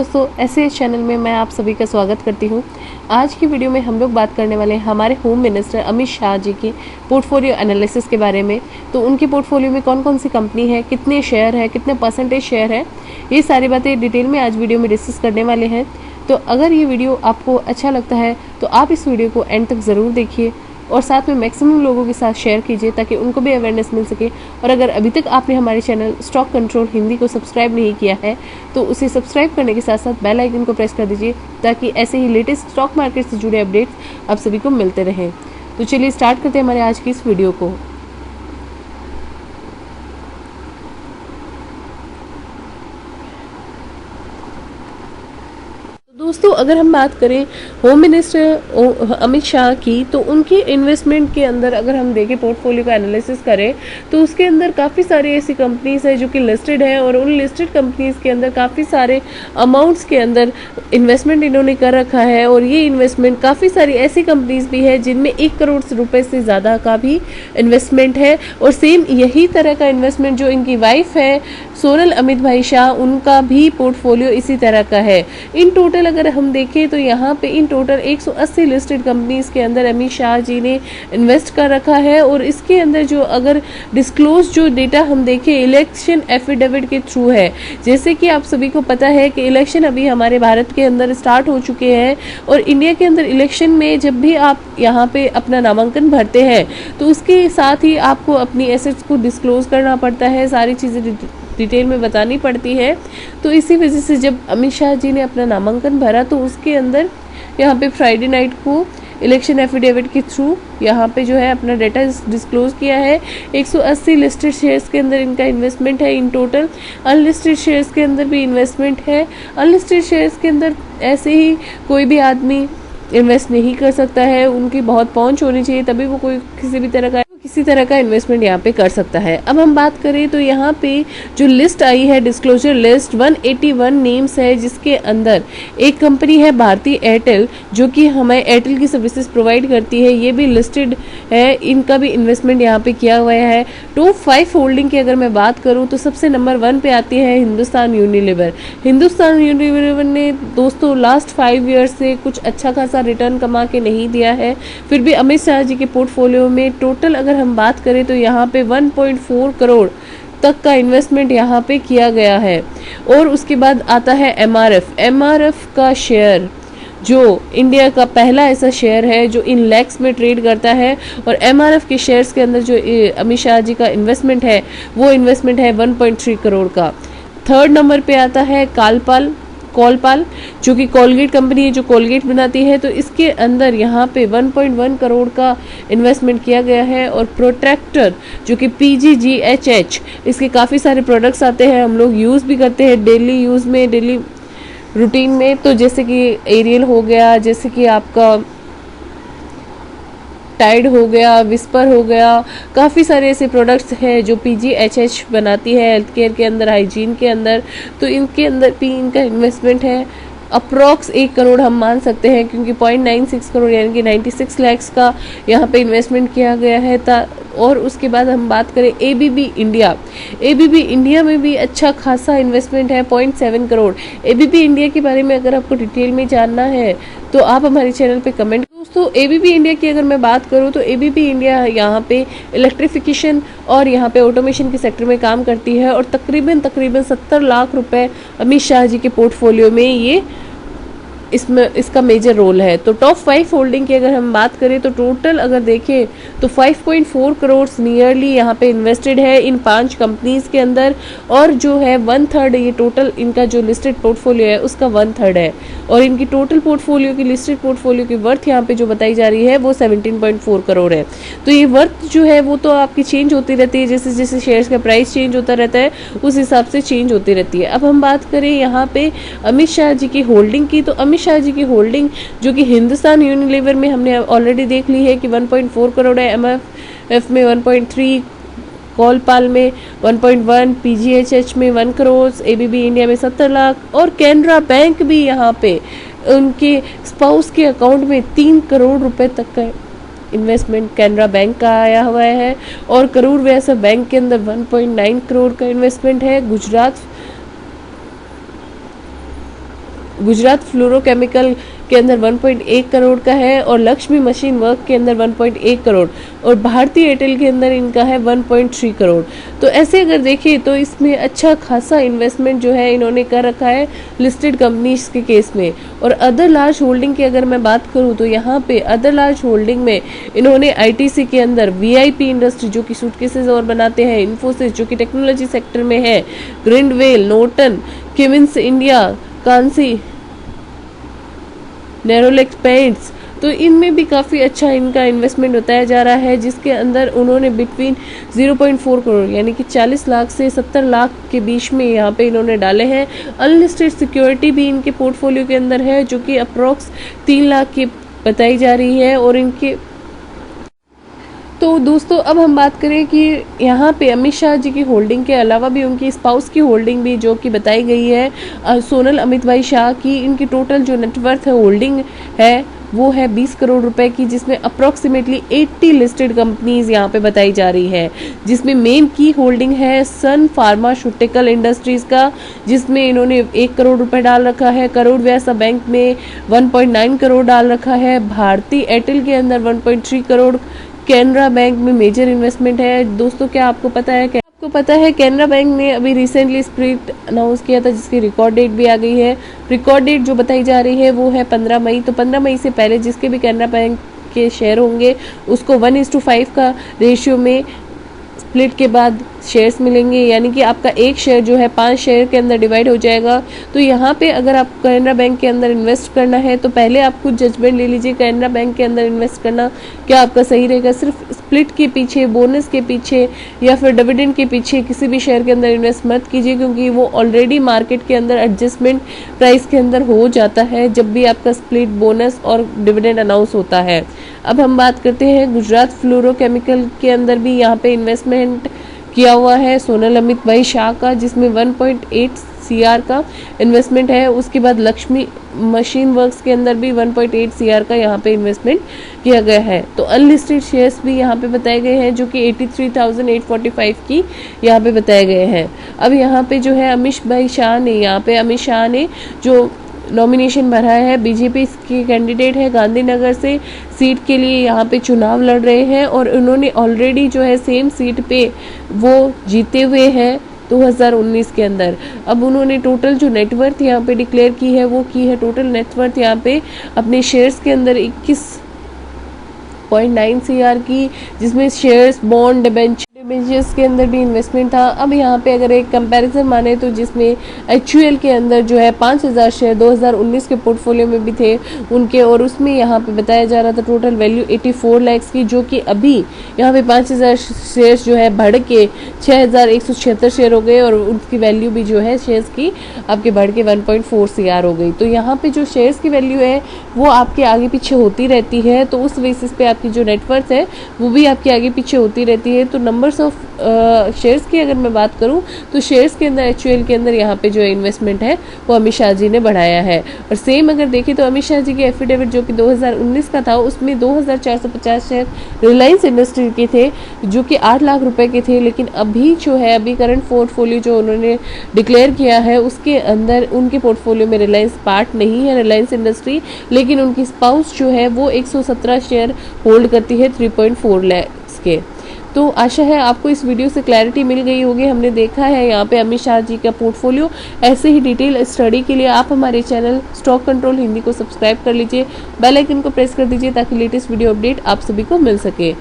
दोस्तों ऐसे चैनल में मैं आप सभी का स्वागत करती हूं। आज की वीडियो में हम लोग बात करने वाले हैं हमारे होम मिनिस्टर अमित शाह जी की पोर्टफोलियो एनालिसिस के बारे में। तो उनके पोर्टफोलियो में कौन कौन सी कंपनी है, कितने शेयर है, कितने परसेंटेज शेयर है, ये सारी बातें डिटेल में आज वीडियो में डिस्कस करने वाले हैं। तो अगर ये वीडियो आपको अच्छा लगता है तो आप इस वीडियो को एंड तक ज़रूर देखिए और साथ में मैक्सिमम लोगों के साथ शेयर कीजिए ताकि उनको भी अवेयरनेस मिल सके। और अगर अभी तक आपने हमारे चैनल स्टॉक कंट्रोल हिंदी को सब्सक्राइब नहीं किया है तो उसे सब्सक्राइब करने के साथ साथ बेल आइकन को प्रेस कर दीजिए ताकि ऐसे ही लेटेस्ट स्टॉक मार्केट से जुड़े अपडेट्स आप सभी को मिलते रहें। तो चलिए स्टार्ट करते हैं हमारे आज की इस वीडियो को। दोस्तों अगर हम बात करें होम मिनिस्टर अमित शाह की तो उनके इन्वेस्टमेंट के अंदर अगर हम देखें, पोर्टफोलियो का एनालिसिस करें तो उसके अंदर काफ़ी सारी ऐसी कंपनीज है जो कि लिस्टेड है और उन लिस्टेड कंपनीज के अंदर काफ़ी सारे अमाउंट्स के अंदर इन्वेस्टमेंट इन्होंने कर रखा है। और ये इन्वेस्टमेंट काफ़ी सारी ऐसी कंपनीज भी है जिनमें 1 करोड़ रुपए से ज़्यादा का भी इन्वेस्टमेंट है। और सेम यही तरह का इन्वेस्टमेंट जो इनकी वाइफ है सोनल अमित भाई शाह, उनका भी पोर्टफोलियो इसी तरह का है। इन टोटल अगर हम देखें तो यहाँ पे इन टोटल 180 लिस्टेड कंपनीज के अंदर अमित शाह जी ने इन्वेस्ट कर रखा है। और इसके अंदर जो अगर डिस्क्लोज जो डेटा हम देखें इलेक्शन एफिडेविट के थ्रू है, जैसे कि आप सभी को पता है कि इलेक्शन अभी हमारे भारत के अंदर स्टार्ट हो चुके हैं और इंडिया के अंदर इलेक्शन में जब भी आप यहाँ पे अपना नामांकन भरते हैं तो उसके साथ ही आपको अपनी एसेट्स को डिस्क्लोज करना पड़ता है, सारी चीज़ें डिटेल में बतानी पड़ती है। तो इसी वजह से जब अमित शाह जी ने अपना नामांकन भरा तो उसके अंदर यहाँ पे फ्राइडे नाइट को इलेक्शन एफिडेविट के थ्रू यहाँ पे जो है अपना डाटा डिस्क्लोज किया है। 180 लिस्टेड शेयर्स के अंदर इनका इन्वेस्टमेंट है इन टोटल। अनलिस्टेड शेयर्स के अंदर भी इन्वेस्टमेंट है। अनलिस्टेड शेयर्स के अंदर ऐसे ही कोई भी आदमी इन्वेस्ट नहीं कर सकता है, उनकी बहुत पहुंच होनी चाहिए तभी वो कोई किसी तरह का इन्वेस्टमेंट यहाँ पे कर सकता है। अब हम बात करें तो यहाँ पे जो लिस्ट आई है डिस्क्लोजर लिस्ट 181 नेम्स है, जिसके अंदर एक कंपनी है भारती एयरटेल जो कि हमें एयरटेल की सर्विसेज प्रोवाइड करती है, ये भी लिस्टेड है, इनका भी इन्वेस्टमेंट यहाँ पे किया हुआ है। टॉप 5 होल्डिंग की अगर मैं बात करूँ तो सबसे नंबर 1 पे आती है हिंदुस्तान यूनिलीवर। हिंदुस्तान यूनिलीवर ने दोस्तों लास्ट 5 ईयर्स से कुछ अच्छा खासा रिटर्न कमा के नहीं दिया है, फिर भी अमित शाह जी के पोर्टफोलियो में टोटल अगर हम बात करें तो यहाँ पे 1.4 करोड़ तक का इन्वेस्टमेंट यहाँ पे किया गया है। और उसके बाद आता है एमआरएफ का शेयर जो इंडिया का पहला ऐसा शेयर है जो इन लैक्स में ट्रेड करता है। और एमआरएफ के शेयर्स के अंदर जो अमित शाह जी का इन्वेस्टमेंट है वो इन्वेस्टमेंट है 1.3 करोड़ का। 3rd नंबर पे आता है कॉलपाल जो कि कोलगेट कंपनी है जो कोलगेट बनाती है, तो इसके अंदर यहाँ पे 1.1 करोड़ का इन्वेस्टमेंट किया गया है। और प्रोटेक्टर जो कि PGGHH, इसके काफ़ी सारे प्रोडक्ट्स आते हैं, हम लोग यूज़ भी करते हैं डेली यूज़ में, डेली रूटीन में। तो जैसे कि एरियल हो गया, जैसे कि आपका टाइड हो गया, विस्पर हो गया, काफ़ी सारे ऐसे प्रोडक्ट्स हैं जो PGHH बनाती है हेल्थ केयर के अंदर, हाइजीन के अंदर। तो इनके अंदर भी इनका इन्वेस्टमेंट है अप्रॉक्स 1 करोड़ हम मान सकते हैं, क्योंकि 0.96 करोड़ यानी कि 96 लैक्स का यहाँ पे इन्वेस्टमेंट किया गया है। और उसके बाद हम बात करें ABB इंडिया में भी अच्छा खासा इन्वेस्टमेंट है 0.7 करोड़। ABB इंडिया के बारे में अगर आपको डिटेल में जानना है तो आप हमारे चैनल पे कमेंट। दोस्तों ABB इंडिया की अगर मैं बात करूं तो ABB इंडिया यहाँ पे इलेक्ट्रिफिकेशन और यहाँ पे ऑटोमेशन के सेक्टर में काम करती है और तकरीबन 70 लाख रुपए अमित शाह जी के पोर्टफोलियो में ये इसका मेजर रोल है। तो टॉप 5 होल्डिंग की अगर हम बात करें तो टोटल अगर देखें तो 5.4 करोड़ नियरली यहाँ पे इन्वेस्टेड है इन 5 कंपनीज के अंदर। और जो है 1/3 ये टोटल इनका जो लिस्टेड पोर्टफोलियो है उसका 1/3 है। और इनकी टोटल पोर्टफोलियो की लिस्टेड पोर्टफोलियो की वर्थ यहाँ पे जो बताई जा रही है वो 17.4 करोड़ है। तो ये वर्थ जो है वो तो आपकी चेंज होती रहती है, जैसे जैसे शेयर्स का प्राइस चेंज होता रहता है उस हिसाब से चेंज होती रहती है। अब हम बात करें यहाँ पे अमित शाह जी की होल्डिंग की, तो अमित शाह जी की होल्डिंग जो कि हिंदुस्तान यूनिलीवर में हमने ऑलरेडी देख ली है कि 1.4 करोड़ है, MF में 1.3, कॉलपाल में 1.1, PGHH में 1 करोड़, ABB इंडिया में 70 लाख और कैनरा बैंक भी यहाँ पे उनके स्पाउस के अकाउंट में 3 करोड़ रुपए तक का इन्वेस्टमेंट कैनरा बैंक का आया हुआ है। और करूर वैसा बैंक के अंदर 1.9 करोड़ का इन्वेस्टमेंट है। गुजरात गुजरात फ्लोरोकेमिकल के अंदर 1.1 करोड़ का है और लक्ष्मी मशीन वर्क के अंदर 1.1 करोड़ और भारतीय एयरटेल के अंदर इनका है 1.3 करोड़। तो ऐसे अगर देखें तो इसमें अच्छा खासा इन्वेस्टमेंट जो है इन्होंने कर रखा है लिस्टेड कंपनीज के केस में। और अदर लार्ज होल्डिंग की अगर मैं बात करूं तो यहाँ पे अदर लार्ज होल्डिंग में इन्होंने आईटीसी के अंदर वीआईपी इंडस्ट्री जो कि सूटकेसेस और बनाते हैं, इन्फोसिस जो कि टेक्नोलॉजी सेक्टर में है, Grindwell, Norton, किमिंस India, Kansi, नेरोलेक्स paints, तो इनमें भी काफ़ी अच्छा इनका इन्वेस्टमेंट बताया जा रहा है, जिसके अंदर उन्होंने बिटवीन 0.4 करोड़ यानी कि 40 लाख से 70 लाख के बीच में यहाँ पे इन्होंने डाले हैं। अनलिस्टेड सिक्योरिटी भी इनके पोर्टफोलियो के अंदर है जो कि अप्रॉक्स 3 लाख की बताई जा रही है। और इनके तो दोस्तों अब हम बात करें कि यहाँ पे अमित शाह जी की होल्डिंग के अलावा भी उनकी स्पाउस की होल्डिंग भी जो कि बताई गई है सोनल अमित भाई शाह की, इनकी टोटल जो नेटवर्थ है होल्डिंग है वो है 20 करोड़ रुपए की, जिसमें अप्रॉक्सीमेटली 80 लिस्टेड कंपनीज यहाँ पे बताई जा रही है, जिसमें मेन की होल्डिंग है सन फार्मास्यूटिकल इंडस्ट्रीज का, जिसमें इन्होंने 1 करोड़ रुपए डाल रखा है, करोड़ व्यासा बैंक में 1.9 करोड़ डाल रखा है, भारतीय एयरटेल के अंदर 1.3 करोड़, कैनरा बैंक में मेजर इन्वेस्टमेंट है। दोस्तों क्या आपको पता है कैनरा बैंक ने अभी रिसेंटली स्प्लिट अनाउंस किया था जिसकी रिकॉर्ड डेट भी आ गई है। रिकॉर्ड डेट जो बताई जा रही है वो है 15 मई। तो 15 मई से पहले जिसके भी कैनरा बैंक के शेयर होंगे उसको 1:5 का रेशियो में स्प्लिट के बाद शेयर्स मिलेंगे, यानी कि आपका एक शेयर जो है 5 शेयर के अंदर डिवाइड हो जाएगा। तो यहाँ पे अगर आप कैनरा बैंक के अंदर इन्वेस्ट करना है तो पहले आप कुछ जजमेंट ले लीजिए, कैनरा बैंक के अंदर इन्वेस्ट करना क्या आपका सही रहेगा। सिर्फ स्प्लिट के पीछे, बोनस के पीछे या फिर डिविडेंड के पीछे किसी भी शेयर के अंदर इन्वेस्ट मत कीजिए, क्योंकि वो ऑलरेडी मार्केट के अंदर एडजस्टमेंट प्राइस के अंदर हो जाता है जब भी आपका स्प्लिट, बोनस और डिविडेंड अनाउंस होता है। अब हम बात करते हैं गुजरात फ्लोरोकेमिकल के अंदर भी यहाँ पे इन्वेस्टमेंट किया हुआ है सोनल अमित भाई शाह का, जिसमें 1.8 CR का इन्वेस्टमेंट है। उसके बाद लक्ष्मी मशीन वर्क्स के अंदर भी 1.8 CR का यहाँ पे इन्वेस्टमेंट किया गया है। तो अनलिस्टेड शेयर्स भी यहाँ पे बताए गए हैं जो कि 83,845 की यहाँ पे बताए गए हैं। अब यहाँ पे जो है अमित शाह ने जो नॉमिनेशन भरा है, बीजेपी के कैंडिडेट है, गांधीनगर से सीट के लिए यहाँ पे चुनाव लड़ रहे हैं और उन्होंने ऑलरेडी जो है सेम सीट पे वो जीते हुए हैं 2019 के अंदर। अब उन्होंने टोटल जो नेटवर्थ यहाँ पे डिक्लेयर की है वो की है टोटल नेटवर्थ यहाँ पे अपने शेयर्स के अंदर 21.9 CR की, जिसमें शेयर्स, बॉन्ड, डिबेंचर्स के अंदर भी इन्वेस्टमेंट था। अब यहाँ पे अगर एक कंपैरिजन माने तो जिसमें HUL के अंदर जो है 5,000 शेयर 2019 के पोर्टफोलियो में भी थे उनके, और उसमें यहाँ पे बताया जा रहा था टोटल वैल्यू 84 लाख की, जो कि अभी यहाँ पे 5,000 शेयर्स जो है बढ़ के 6,176 शेयर हो गए और उसकी वैल्यू भी जो है शेयर्स की आपके बढ़ के 1.4 CR हो गई। तो यहाँ पे जो शेयर्स की वैल्यू है वो आपके आगे पीछे होती रहती है, तो उस बेसिस पे आपकी जो नेटवर्थ है वो भी आपके आगे पीछे होती रहती है। तो नंबर्स ऑफ शेयर्स की अगर मैं बात करूं तो शेयर्स के अंदर HUL के अंदर यहाँ पे जो इन्वेस्टमेंट है वो अमित शाह जी ने बढ़ाया है। और सेम अगर देखें तो अमित शाह जी के एफिडेविट जो कि 2019 का था उसमें 2,450 शेयर रिलायंस इंडस्ट्री के थे जो कि 8 लाख रुपए के थे, लेकिन अभी जो है अभी करंट पोर्टफोलियो जो उन्होंने डिक्लेयर किया है उसके अंदर उनके पोर्टफोलियो में रिलायंस पार्ट नहीं है, रिलायंस इंडस्ट्री, लेकिन उनकी स्पाउस जो है वो 117 शेयर होल्ड करती है 3.4 लाख के। तो आशा है आपको इस वीडियो से क्लैरिटी मिल गई होगी। हमने देखा है यहाँ पे अमित शाह जी का पोर्टफोलियो। ऐसे ही डिटेल स्टडी के लिए आप हमारे चैनल स्टॉक कंट्रोल हिंदी को सब्सक्राइब कर लीजिए, बेल आइकन को प्रेस कर दीजिए ताकि लेटेस्ट वीडियो अपडेट आप सभी को मिल सके।